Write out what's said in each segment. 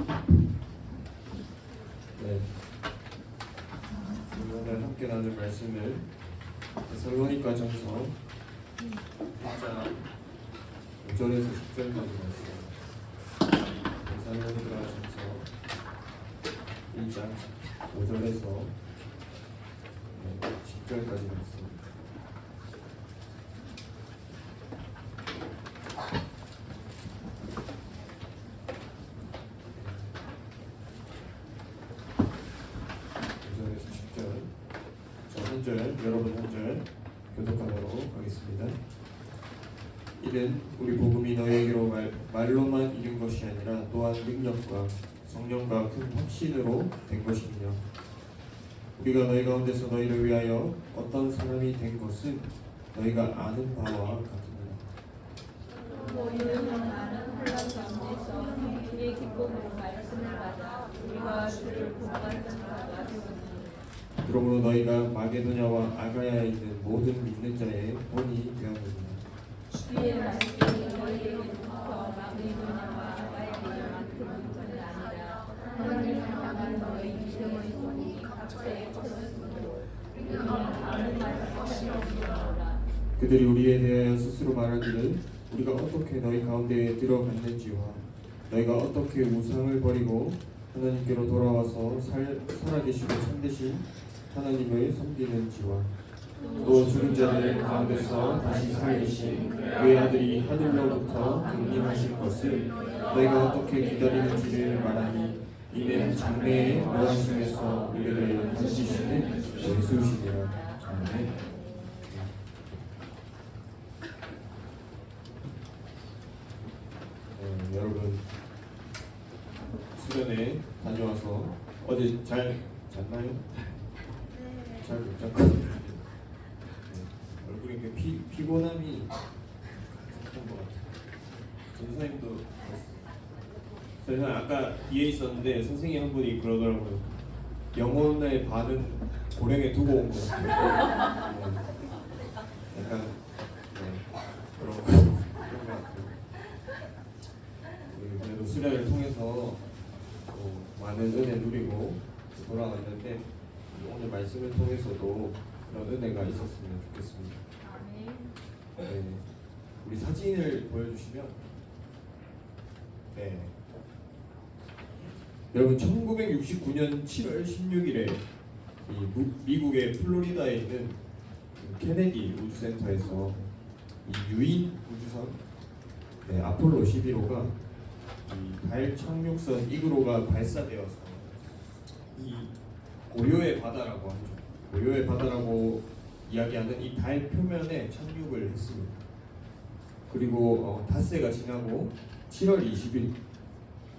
네, 오늘 함께 나눌 말씀은 데살로니가 전서 1장 5절에서 10절까지 말씀. 데살로니가 전서 1장 5절에서 10절까지 말씀. 여러분 한 절 교독하도록 하겠습니다. 이는 우리 복음이 너희에게로 말로만 이른 것이 아니라 또한 능력과 성령과 큰 확신으로 된 것이며, 우리가 너희 가운데서 너희를 위하여 어떤 사람이 된 것은 너희가 아는 바와 같으니라. 너희는 많은 혼란 가운데서 주의 기쁨으로 말씀을 받아 우리가 주를 구원받는 바가 되었느니라. 그러므로 너희가 마게도냐와 아가야에 있는 모든 믿는 자의 본이 되었느니라. 주의 말씀이 너희에게부터 마게도냐와 아가야에게만큼은 아니라 하나님을 향한 너희 믿음의 손이 각자의 컸으므로 우리는 아무 말 없이 없노라. 그들이 우리에 대하여 스스로 말하기를 우리가 어떻게 너희 가운데에 들어갔는지와 너희가 어떻게 우상을 버리고 하나님께로 돌아와서 살아계시고 참되신 하나님을 섬기는지와 또 죽은 자들 가운데서 다시 살리신 그의 아들이 하늘로부터 강림하신 것을 너희가 어떻게 기다리는지를 말하니, 이는 장래의 노하심에서 우리를 건지시는 예수시니라. 아멘. 여러분, 수련회 다녀와서 어제 잘 잤나요? 잘 못 잤고 얼굴에 피곤함이 가득한 것 같아요. 전사님도 저희는 아까 뒤에 있었는데 선생님 한 분이 그러더라고요. 영혼의 반은 고령에 두고 온 것 같아요. 약간 그런 것 같아요. 그래도 수련을 통해서 많은 은혜 누리고 돌아왔는데, 오늘 말씀을 통해서도 그런 은혜가 있었으면 좋겠습니다. 네, 우리 사진을 보여주시면, 네, 여러분 1969년 7월 16일에 미국의 플로리다에 있는 케네디 우주센터에서 이 유인 우주선 아폴로 11호가 달 착륙선 이그로가 발사되어서 이 고요의 바다라고 하죠. 고요의 바다라고 이야기하는 이 달 표면에 착륙을 했습니다. 그리고 닷새가 지나고 7월 20일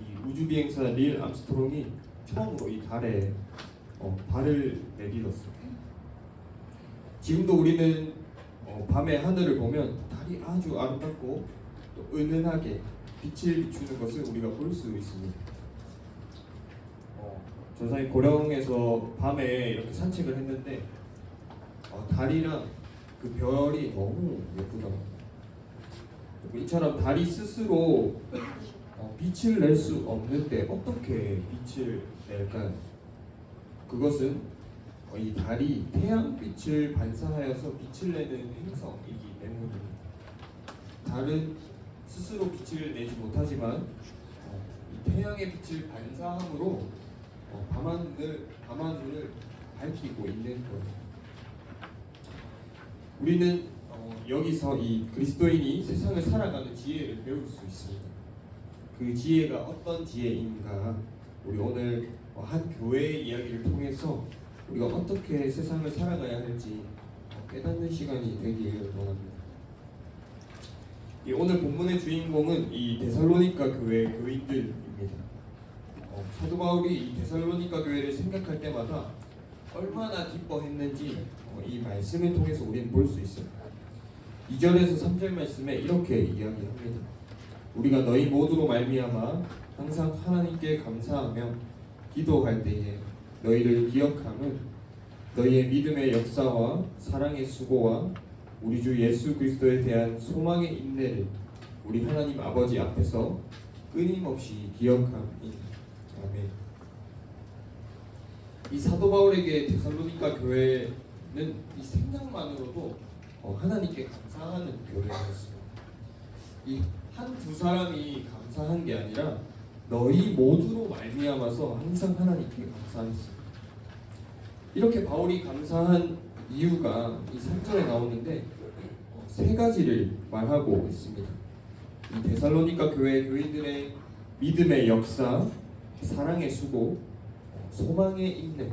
이 우주비행사 닐 암스트롱이 처음으로 이 달에 발을 내딛었어요. 지금도 우리는 밤에 하늘을 보면 달이 아주 아름답고 또 은은하게 빛을 비추는 것을 우리가 볼 수 있습니다. 전사님 고령에서 밤에 이렇게 산책을 했는데 달이랑 그 별이 너무 예쁘더라고요. 이처럼 달이 스스로 빛을 낼 수 없는데 어떻게 빛을 낼까요? 그것은 이 달이 태양빛을 반사하여서 빛을 내는 행성이기 때문입니다. 달은 스스로 빛을 내지 못하지만 이 태양의 빛을 반사함으로 밤하늘을 밝히고 있는 거예요. 우리는 여기서 이 그리스도인이 세상을 살아가는 지혜를 배울 수 있습니다. 그 지혜가 어떤 지혜인가, 우리 오늘 한 교회의 이야기를 통해서 우리가 어떻게 세상을 살아가야 할지 깨닫는 시간이 되기를 원합니다. 오늘 본문의 주인공은 이 데살로니가 교회 교인들입니다. 사도 바울이 이 데살로니가 교회를 생각할 때마다 얼마나 기뻐했는지 이 말씀을 통해서 우리는 볼 수 있어요. 2절에서 3절 말씀에 이렇게 이야기합니다. 우리가 너희 모두로 말미암아 항상 하나님께 감사하며 기도할 때에 너희를 기억함은 너희의 믿음의 역사와 사랑의 수고와 우리 주 예수 그리스도에 대한 소망의 인내를 우리 하나님 아버지 앞에서 끊임없이 기억함이니. 아멘. 이 사도 바울에게 데살로니가 교회는 이 생각만으로도 하나님께 감사하는 교회였습니다. 이 한두 사람이 감사한 게 아니라 너희 모두로 말미암아서 항상 하나님께 감사했습니다. 이렇게 바울이 감사한 이유가 이 3절에 나오는데 세 가지를 말하고 있습니다. 이 데살로니가 교회 교인들의 믿음의 역사, 사랑의 수고, 소망의 인내.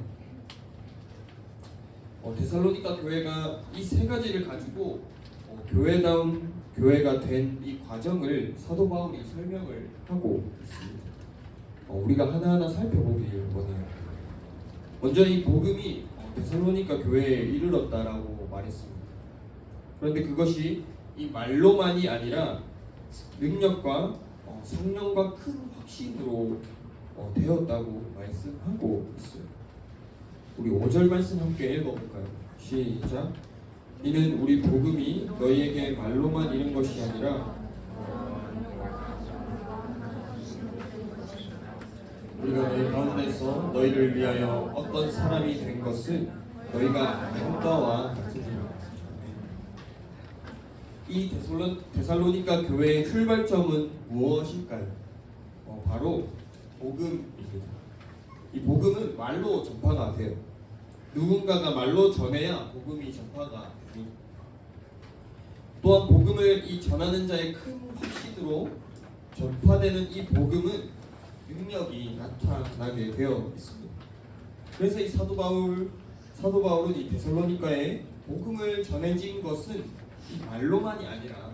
데살로니가 교회가 이 세 가지를 가지고 교회다운 교회가 된 이 과정을 사도 바울이 설명을 하고 있습니다. 우리가 하나하나 살펴보길 원해요. 먼저 이 복음이 데살로니가 교회에 이르렀다라고 말했습니다. 그런데 그것이 이 말로만이 아니라 능력과 성령과 큰 확신으로 되었다고 말씀하고 있어요. 우리 5절 말씀 함께 읽어볼까요? 시작. 이는 우리 복음이 너희에게 말로만 이른 것이 아니라 우리가 너희 가운데서 너희를 위하여 어떤 사람이 된 것은 너희가 아는 바와 같으니라. 이 데살로니가 교회의 출발점은 무엇일까요? 바로 복음입니다. 이 복음은 말로 전파가 돼요. 누군가가 말로 전해야 복음이 전파가 됩니다. 또한 복음을 이 전하는 자의 큰 확신으로 전파되는 이 복음은 능력이 나타나게 되어 있습니다. 그래서 이 사도 바울은 이 데살로니가에 복음을 전해진 것은 이 말로만이 아니라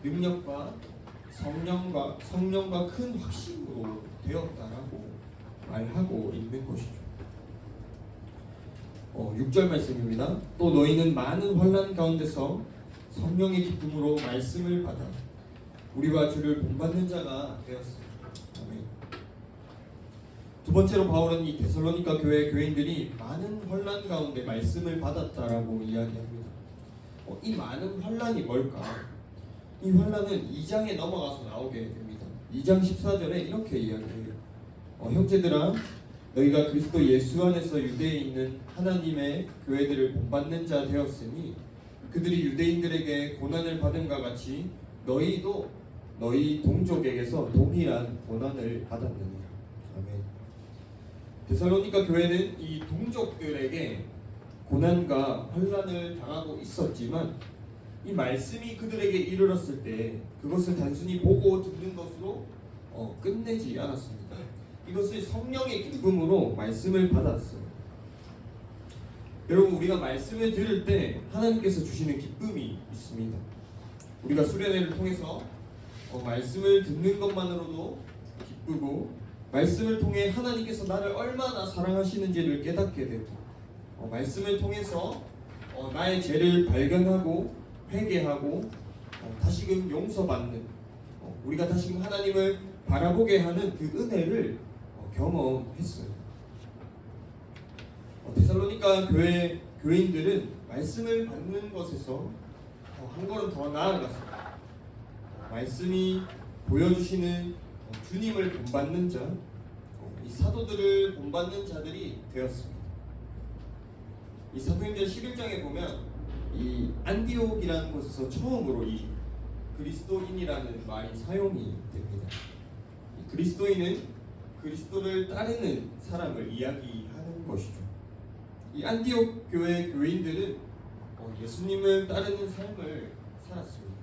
능력과 성령과 큰 확신으로 되었다라고 말하고 있는 것이죠. 6절 말씀입니다. 또 너희는 많은 환난 가운데서 성령의 기쁨으로 말씀을 받아 우리와 주를 본받는 자가 되었습니다. 아멘. 두 번째로 바울은 이 데살로니가 교회 교인들이 많은 환난 가운데 말씀을 받았다라고 이야기합니다. 이 많은 환난이 뭘까? 이 환난은 2장에 넘어가서 나오게 됩니다. 2장 14절에 이렇게 이야기해요. 형제들아 너희가 그리스도 예수 안에서 유대에 있는 하나님의 교회들을 본받는 자 되었으니 그들이 유대인들에게 고난을 받음과 같이 너희도 너희 동족에게서 동일한 고난을 받았느니라. 아멘. 데살로니가 교회는 이 동족들에게 고난과 환난을 당하고 있었지만 이 말씀이 그들에게 이르렀을 때 그것을 단순히 보고 듣는 것으로 끝내지 않았습니다. 이것을 성령의 기쁨으로 말씀을 받았어요. 여러분, 우리가 말씀을 들을 때 하나님께서 주시는 기쁨이 있습니다. 우리가 수련회를 통해서 말씀을 듣는 것만으로도 기쁘고 말씀을 통해 하나님께서 나를 얼마나 사랑하시는지를 깨닫게 되고 말씀을 통해서 나의 죄를 발견하고 회개하고 다시금 용서받는 우리가 다시금 하나님을 바라보게 하는 그 은혜를 경험했어요. 데살로니가 교회 교인들은 말씀을 받는 것에서 한 걸음 더 나아갔습니다. 말씀이 보여주시는 주님을 본받는 자, 이 사도들을 본받는 자들이 되었습니다. 이 사도행전 11장에 보면 이 안디옥이라는 곳에서 처음으로 이 그리스도인이라는 말이 사용이 됩니다. 이 그리스도인은 그리스도를 따르는 사람을 이야기하는 것이죠. 이 안디옥 교회 교인들은 예수님을 따르는 삶을 살았습니다.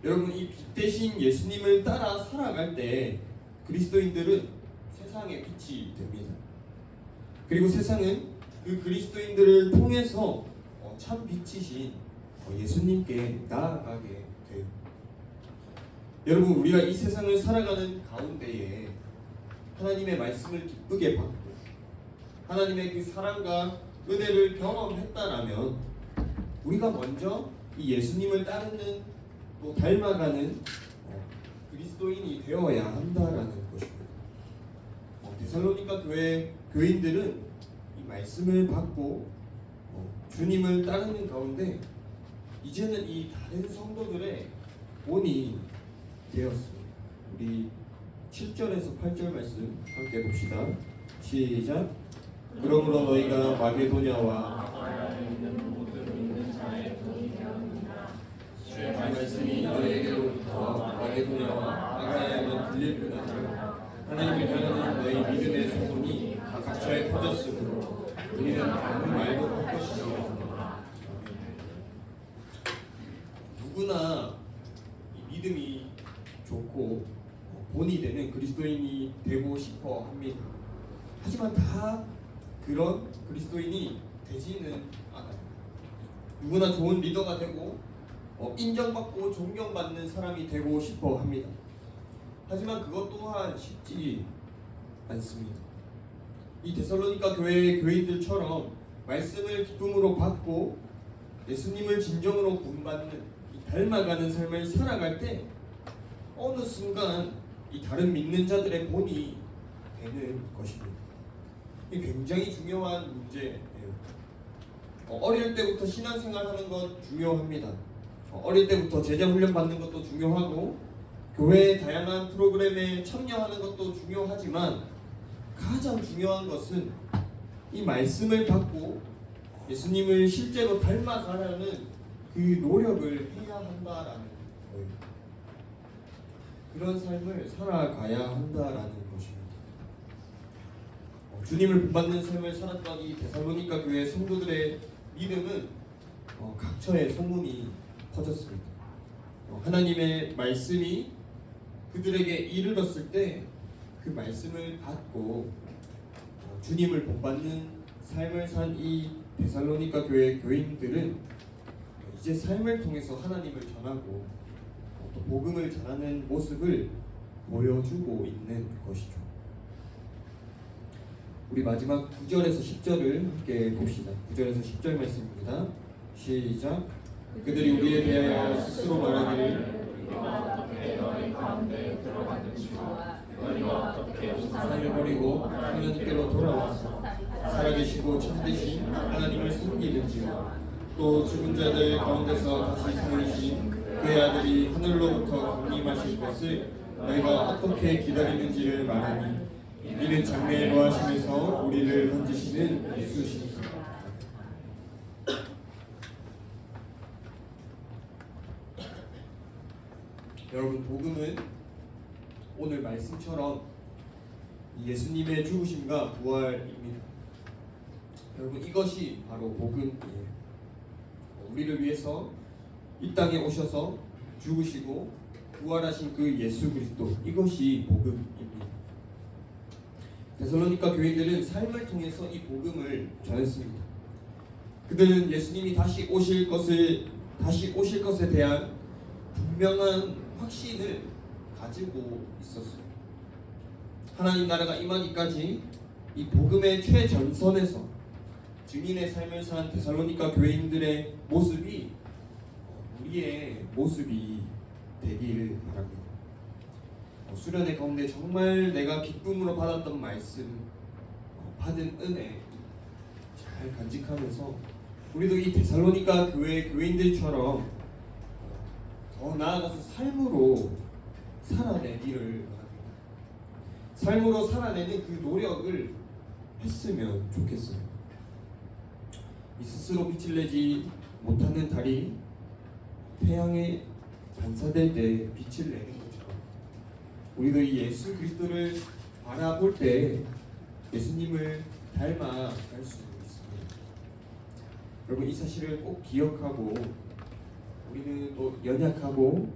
여러분, 이 빛 대신 예수님을 따라 살아갈 때 그리스도인들은 세상의 빛이 됩니다. 그리고 세상은 그 그리스도인들을 통해서 참 빛이신 예수님께 나아가게 돼요. 여러분, 우리가 이 세상을 살아가는 가운데에 하나님의 말씀을 기쁘게 받고 하나님의 그 사랑과 은혜를 경험했다라면 우리가 먼저 이 예수님을 따르는 또 닮아가는 그리스도인이 되어야 한다라는 것입니다. 데살로니가 교회 교인들은 이 말씀을 받고 주님을 따르는 가운데 이제는 이 다른 성도들의 본이 되었습니다. 우리 7절에서 8절 말씀 함께 봅시다. 시작. 그러므로 너희가 마게도냐와 주의 말씀이 너희에게로부터 마게도냐와 아가야에 들릴 뿐 아니라 하나님을 향하는 너희 믿음의 소문이 각처에 퍼졌으므로 우리는 아무 말도 할 것이 없습니다. 누구나 이 믿음이 좋고 본이 되는 그리스도인이 되고 싶어 합니다. 하지만 다 그런 그리스도인이 되지는 않아요. 누구나 좋은 리더가 되고 인정받고 존경받는 사람이 되고 싶어 합니다. 하지만 그것 또한 쉽지 않습니다. 이 데살로니가 교회의 교인들처럼 말씀을 기쁨으로 받고 예수님을 진정으로 본받는 닮아가는 삶을 살아갈 때 어느 순간 이 다른 믿는 자들의 본이 되는 것입니다. 이게 굉장히 중요한 문제예요. 어릴 때부터 신앙생활하는 것 중요합니다. 어릴 때부터 제자 훈련 받는 것도 중요하고 교회의 다양한 프로그램에 참여하는 것도 중요하지만 가장 중요한 것은 이 말씀을 받고 예수님을 실제로 닮아가려는 그 노력을 해야 한다라는 거예요. 그런 삶을 살아가야 한다라는 것입니다. 주님을 본받는 삶을 살았던 이 데살로니가 교회 성도들의 믿음은 각처에 소문이 퍼졌습니다. 하나님의 말씀이 그들에게 이르렀을 때 그 말씀을 받고 주님을 본받는 삶을 산 이 데살로니가 교회 교인들은 이제 삶을 통해서 하나님을 전하고 또 복음을 전하는 모습을 보여주고 있는 것이죠. 우리 마지막 9절에서 10절을 함께 봅시다. 9절에서 10절 말씀입니다. 시작. 그들이 우리에 대하여 스스로 말하기를 삶을 버리고 하나님께로 돌아와서 살아계시고 참되신 하나님을 섬기는지요. 또 죽은 자들 가운데서 다시 살리신 그의 아들이 하늘로부터 강림하실 것을 너희가 어떻게 기다리는지를 말하니 이는 장래에 노하심에서 우리를 건지시는 예수시니라. 여러분, 복음은 오늘 말씀처럼 예수님의 죽으심과 부활입니다. 여러분, 이것이 바로 복음이에요. 우리를 위해서 이 땅에 오셔서 죽으시고 부활하신 그 예수 그리스도, 이것이 복음입니다. 데살로니가 교인들은 삶을 통해서 이 복음을 전했습니다. 그들은 예수님이 다시 오실 것에 대한 분명한 확신을 가지고 있었어요. 하나님 나라가 임하기까지 이 복음의 최전선에서 증인의 삶을 산 데살로니가 교인들의 모습이 우리의 모습이 되기를 바랍니다. 수련회 가운데 정말 내가 기쁨으로 받았던 말씀, 받은 은혜 잘 간직하면서 우리도 이 데살로니가 교회 교인들처럼 더 나아가서 삶으로 살아내기를 바랍니다. 삶으로 살아내는 그 노력을 했으면 좋겠어요. 이 스스로 빛을 내지 못하는 달이 태양에 반사될 때 빛을 내는 것처럼 우리도 이 예수 그리스도를 바라볼 때 예수님을 닮아갈 수 있습니다. 여러분, 이 사실을 꼭 기억하고 우리는 또 연약하고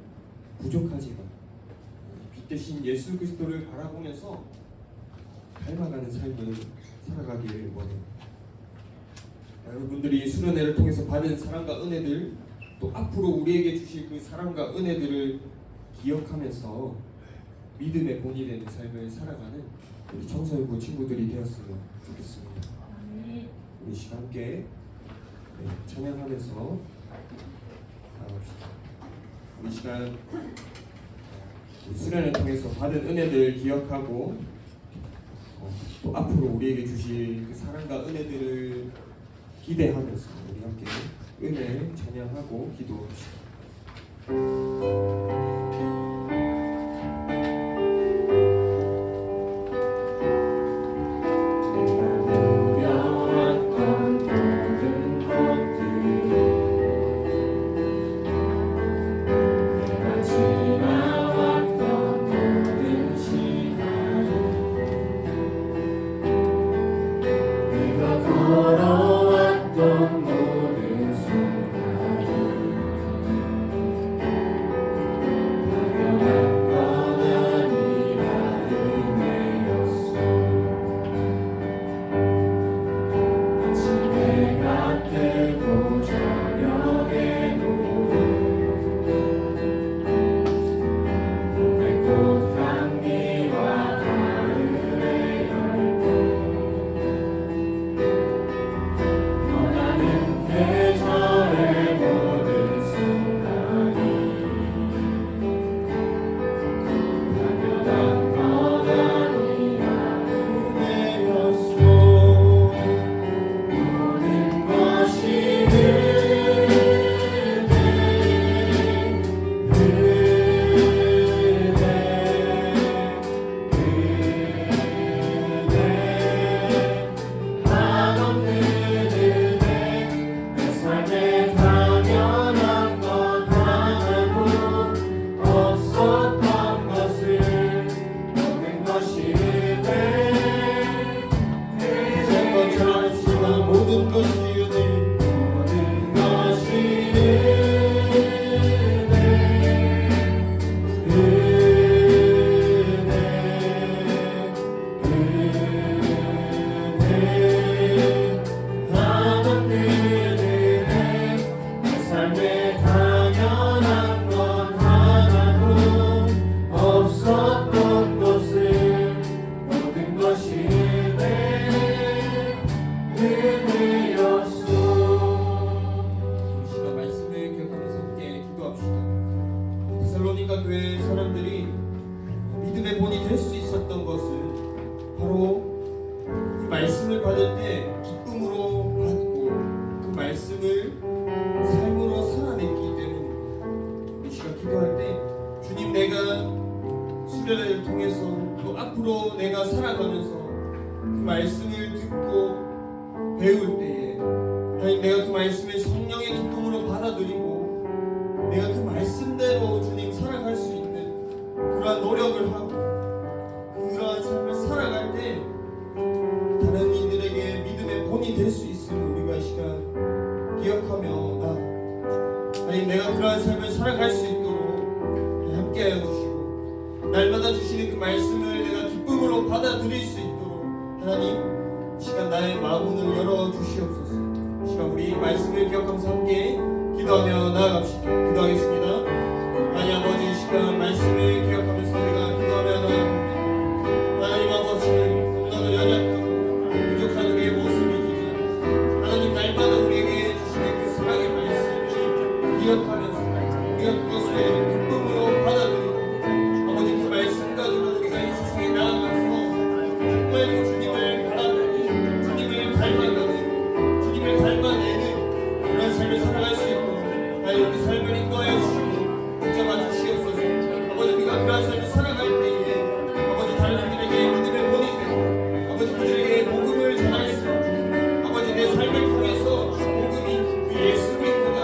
부족하지만 빛 대신 예수 그리스도를 바라보면서 닮아가는 삶을 살아가기를 원해요. 여러분들이 수련회를 통해서 받은 사랑과 은혜들, 또 앞으로 우리에게 주실 그 사랑과 은혜들을 기억하면서 믿음의 본이 되는 삶을 살아가는 우리 청소년부 친구들이 되었으면 좋겠습니다. 우리 시간 함께 찬양하면서 나갑시다. 우리 시간 수련을 통해서 받은 은혜들 기억하고 또 앞으로 우리에게 주실 그 사랑과 은혜들을 기대하면서 우리 함께 은혜 찬양하고 기도합시다. 데살로니가 교회 사람들이 믿음의 본이 될 수 있었던 것은 바로 그 말씀을 받을 때 기쁨으로 받고 그 말씀을 삶으로 살아냈기 때문입니다. 이 시간 기도할 때 주님, 내가 수련회를 통해서 또 앞으로 내가 살아가면서 그 말씀을 듣고 배울 때에 하나님, 내가 그 말씀을 성령의 기쁨으로 받아들이고 내가 그 말씀대로 주님 살아갈 수 있는 그러한 노력을 하고 그러한 삶을 살아갈 때 다른 이들에게 믿음의 본이 될 수 있음을 우리가 이 시간 기억하며 하나님, 내가 그러한 삶을 살아갈 수 있도록 함께하여 주시고 날마다 주시는 그 말씀을 내가 기쁨으로 받아들일 수 있도록 하나님, 이 시간 나의 마음을 열어 주시옵소서. 이 시간 우리 말씀을 기억하면서 함께 기도하며 나아갑시다. 기도하겠습니다. 하나님 아버지, 이 시간 말씀을 기억하면서 우리가 기도하며 나아갑니다. 하나님 아버지, 너무나도 연약하고 부족한 우리의 모습이지만 하나님, 날마다 우리에게 주시는 그 사랑의 말씀을 기억하면서 우리가 그것을 기쁨으로 받아들이고 아버지, 그 말씀 가지고 우리가 이 세상에 나아가서 정말 그 주님을 바라보고 주님을 닮아가는, 주님을 닮아내는 그런 삶을 살아갈 수 있도록 하나님, 우리 삶을 인도하여 주시고 붙잡아 주시옵소서. 아버지, 우리가 그런 삶을 살아갈 때에 아버지, 다른 이들에게 믿음의 본이 되고 아버지, 그들에게 복음을 전할 수 있고 아버지, 내 삶을 통해서 복음이 그 예수 그리스도가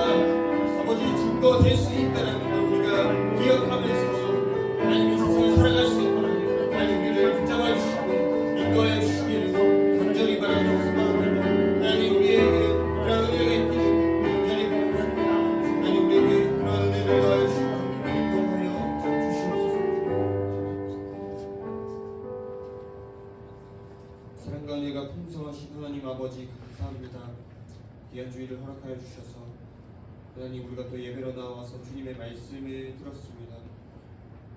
아버지 증거될 수 있다는 걸 우리가 기억하면서 하나님, 이 세상을 살아갈 수 있도록 하나님, 우리를 붙잡아 주시고 인도하여 주시기를 간절히 바라고 소망합니다. 하나님, 우리에게 그런 은혜가 있기를 간절히 바랍니다. 하나님, 우리에게 그런 은혜를 더하여 주시고 인도하여 주시옵소서. 사랑과 은혜가 풍성하신 하나님 아버지, 감사합니다. 귀한 주일을 허락하여 주셔서 하나님, 우리가 또 예배로 나와서 주님의 말씀을 들었습니다.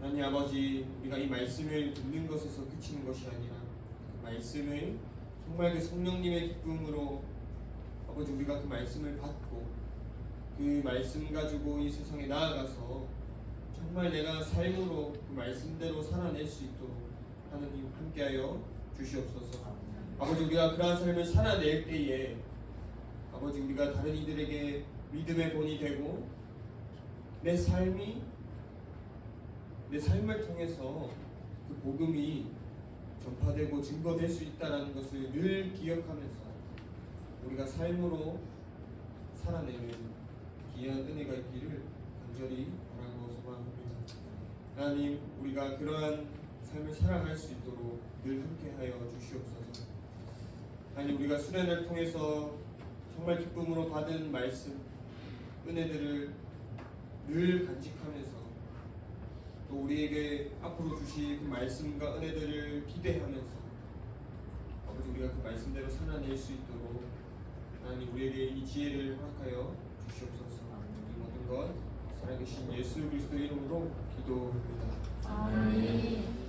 하나님 아버지, 우리가 이 말씀을 듣는 것에서 그치는 것이 아니라 그 말씀을 정말 그 성령님의 기쁨으로 아버지, 우리가 그 말씀을 받고 그 말씀 가지고 이 세상에 나아가서 정말 내가 삶으로 그 말씀대로 살아낼 수 있도록 하나님 함께하여 주시옵소서. 아버지, 우리가 그러한 삶을 살아낼 때에 아버지, 우리가 다른 이들에게 믿음의 본이 되고 내 삶을 통해서 그 복음이 전파되고 증거될 수 있다는 것을 늘 기억하면서 우리가 삶으로 살아내는 귀한 은혜가 있기를 간절히 바라고 소망합니다. 하나님, 우리가 그러한 삶을 살아갈 수 있도록 늘 함께하여 주시옵소서. 하나님, 우리가 수련을 통해서 정말 기쁨으로 받은 말씀, 은혜들을 늘 간직하면서 또 우리에게 앞으로 주실 그 말씀과 은혜들을 기대하면서 아버지, 우리가 그 말씀대로 살아낼 수 있도록 하나님, 우리에게 이 지혜를 허락하여 주시옵소서. 이 모든 것 살아계신 예수 그리스도 이름으로 기도합니다. 아멘.